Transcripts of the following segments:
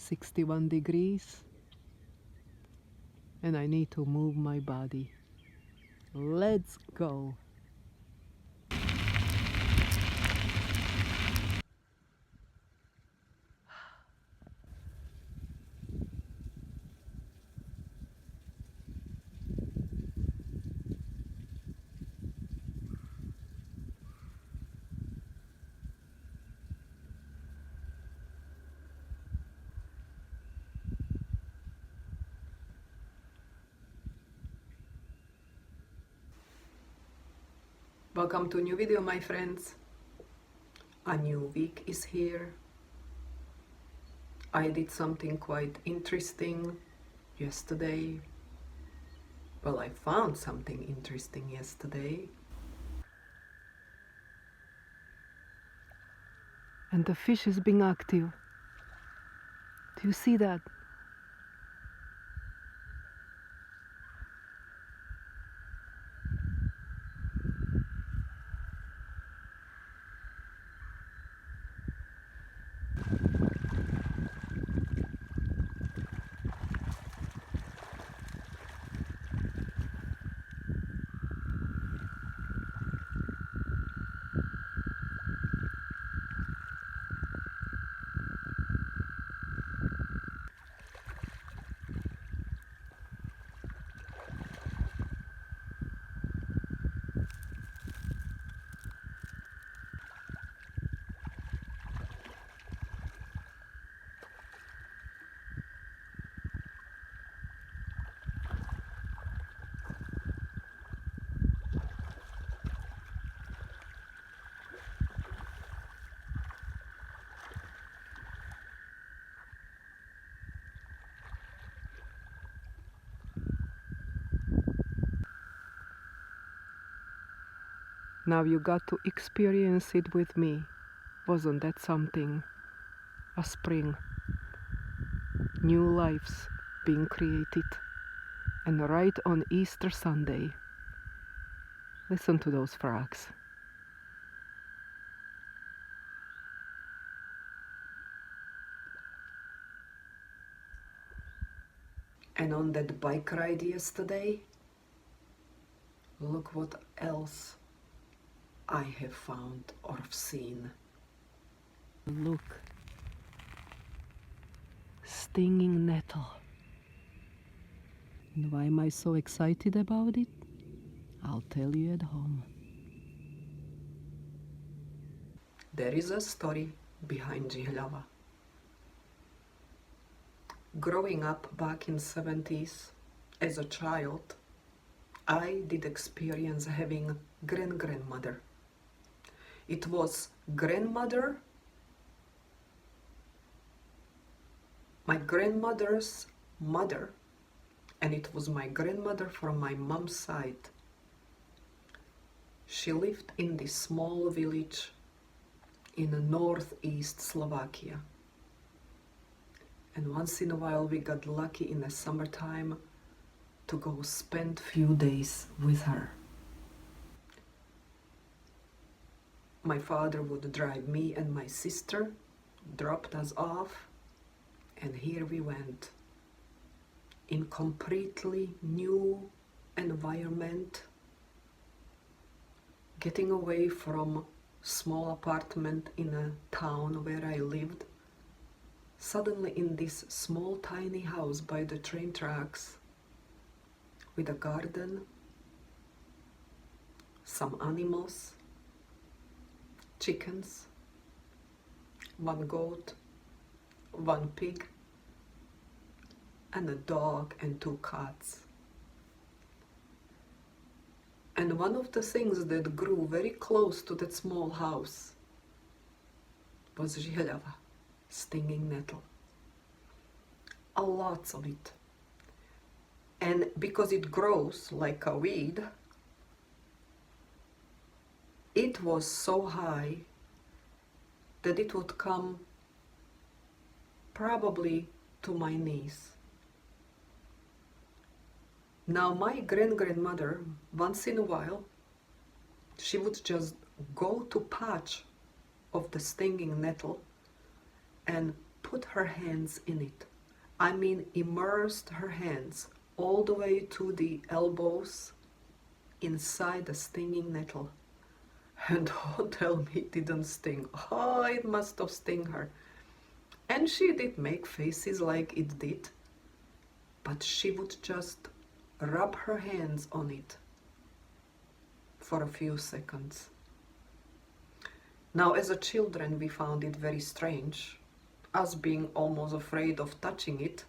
61 degrees and I need to move my body. Let's go. Welcome to a new video, my friends. A new week is here. I did something quite interesting yesterday. Well, I found something interesting yesterday. And the fish is being active. Do you see that? Now you got to experience it with me. Wasn't that something? A spring. New lives being created. And right on Easter Sunday. Listen to those frogs. And on that bike ride yesterday, look what else I have found or seen. Look, stinging nettle. And why am I so excited about it? I'll tell you at home. There is a story behind Jihlava. Growing up back in 70s as a child, I did experience having grandmother. It was grandmother, my grandmother's mother, and it was my grandmother from my mom's side. She lived in this small village in northeast Slovakia. And once in a while we got lucky in the summertime to go spend few days with her. My father would drive me and my sister, dropped us off, and here we went in completely new environment, getting away from small apartment in a town where I lived, suddenly in this small tiny house by the train tracks with a garden, some animals, chickens, one goat, one pig, and a dog and two cats. And one of the things that grew very close to that small house was Jihlava, stinging nettle. A lot of it. And because it grows like a weed, it was so high that it would come probably to my knees. Now my grandmother, once in a while, she would just go to patch of the stinging nettle and put her hands in it. I mean, immersed her hands all the way to the elbows inside the stinging nettle. And don't tell me it didn't sting. Oh, it must have stung her. And she did make faces like it did, but she would just rub her hands on it for a few seconds. Now, as a children, we found it very strange, us being almost afraid of touching it,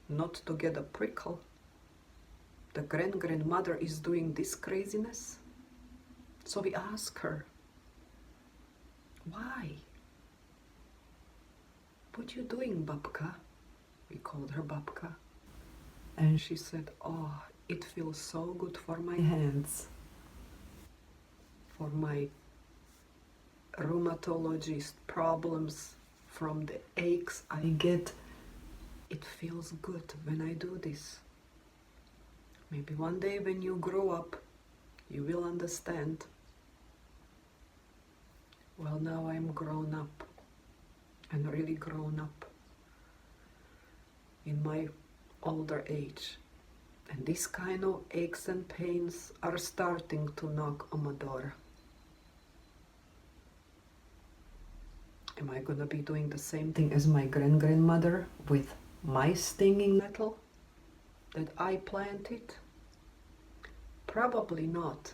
not to get a prickle. The grandmother is doing this craziness. So we ask her, why? What you doing, babka? We called her babka. And she said, oh, it feels so good for my hands, for my rheumatologist problems, from the aches I get. It feels good when I do this. Maybe one day when you grow up, you will understand. Well, now I'm grown up, and really grown up in my older age. And this kind of aches and pains are starting to knock on my door. Am I gonna be doing the same thing as my grandmother with my stinging nettle that I planted? Probably not.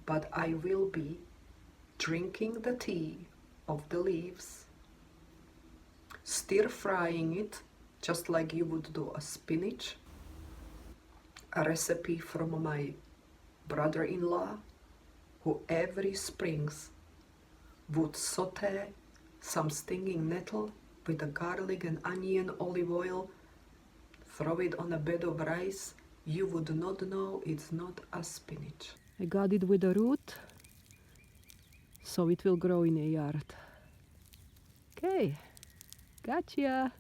But I will be drinking the tea of the leaves, stir frying it just like you would do a spinach, a recipe from my brother-in-law, who every springs would saute some stinging nettle with the garlic and onion, olive oil, throw it on a bed of rice. You would not know it's not a spinach. I got it with a root, so it will grow in a yard. Okay, gotcha.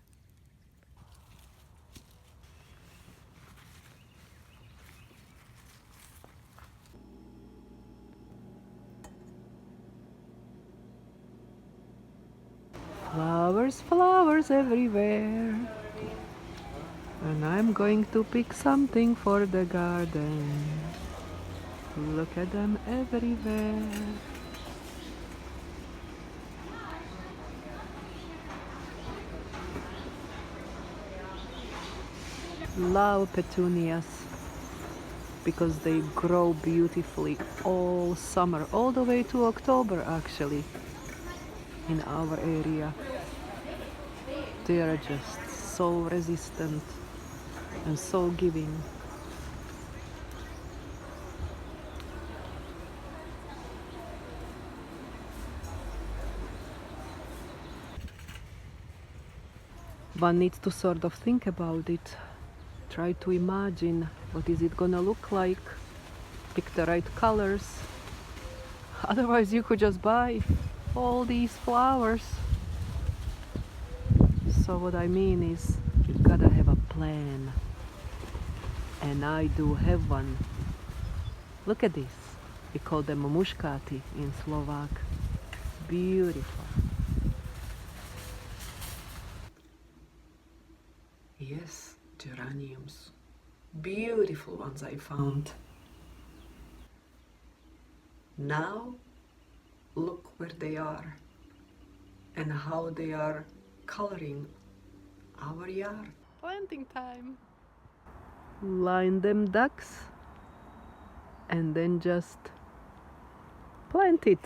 Flowers, flowers everywhere. And I'm going to pick something for the garden. Look at them everywhere. Love petunias because they grow beautifully all summer, all the way to October actually, in our area. They are just so resistant and so giving. One needs to sort of think about it, try to imagine what is it gonna look like, pick the right colors. Otherwise you could just buy all these flowers. So what I mean is, you gotta have a plan. And I do have one. Look at this. We call them muškáty in Slovak. Beautiful. Yes, geraniums. Beautiful ones I found. Now, look where they are and how they are coloring our yard. Planting time. Line them ducks and then just plant it.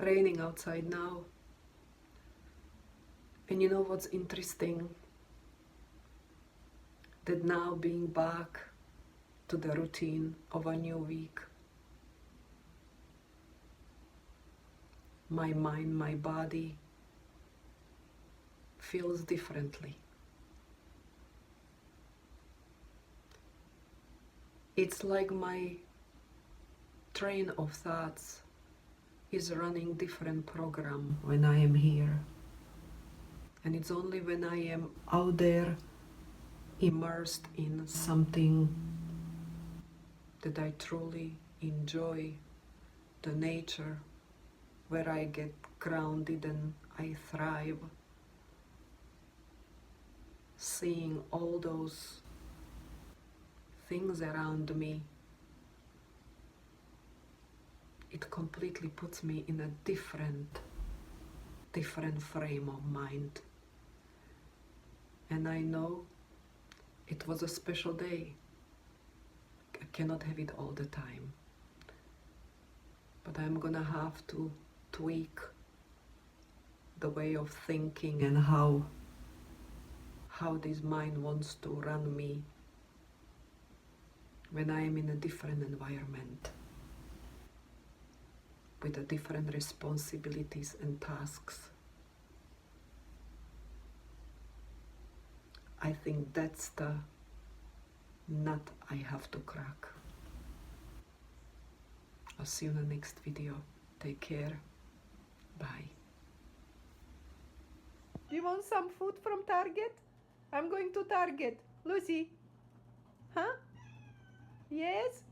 raining outside now. And you know what's interesting? That now being back to the routine of a new week, my mind, my body feels differently. It's like my train of thoughts is running different program when I am here. And it's only when I am out there immersed in something that I truly enjoy, the nature, where I get grounded and I thrive. Seeing all those things around me, it completely puts me in a different frame of mind. And I know it was a special day. I cannot have it all the time. But I'm gonna have to tweak the way of thinking and how this mind wants to run me when I am in a different environment with a different responsibilities and tasks. I think that's the nut I have to crack. I'll see you in the next video. Take care. Bye. Do you want some food from Target? I'm going to Target. Lucy? Huh? Yes?